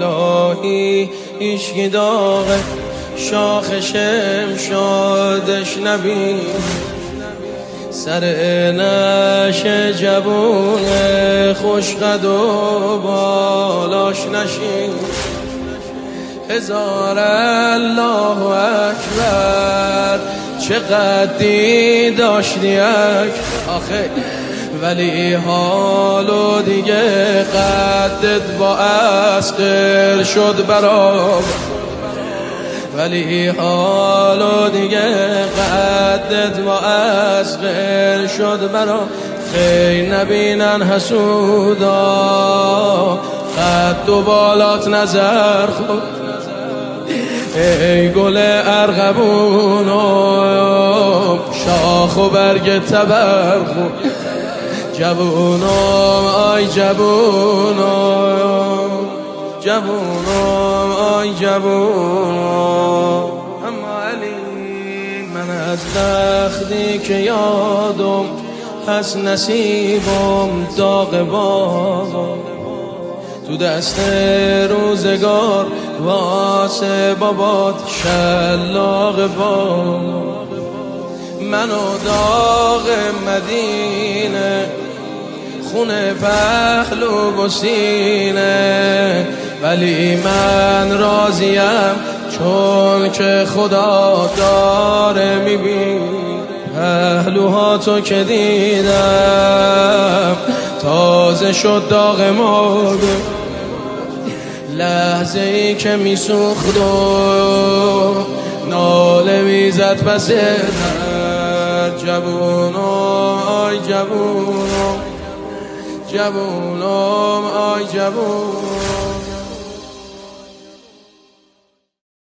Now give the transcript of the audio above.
الهی هیچکی داغ شاخ شمشادش نبین، سر نشه جوون خوشقد و بالاش نشین. هزار الله اکبر چه قدی داشتی آخه، ولی حالو دیگه قدت با اسقر شد برام، ولی حالو دیگه قدت با اسقر شد برام. خیر نبینن حسودا قد و بالات نظر خود، ای گل ارغبونم شاخ و برگ تبرخون. جوونم آی جوونم، جوونم آی جوونم. اما علی من از وقتی که یادم هست نصیبم داغ بابا، تو دست روزگار واسه بابات شلاق بابا. منو داغ مدینه خونه پهلو بسینه، ولی من راضیم چون که خدا داره میبین. پهلوها تو که دیدم تازه شد داغ مرده، لحظه ای که میسوخت و ناله میزد پس در. جوونم آی جوونم، جوونم آی جوونم.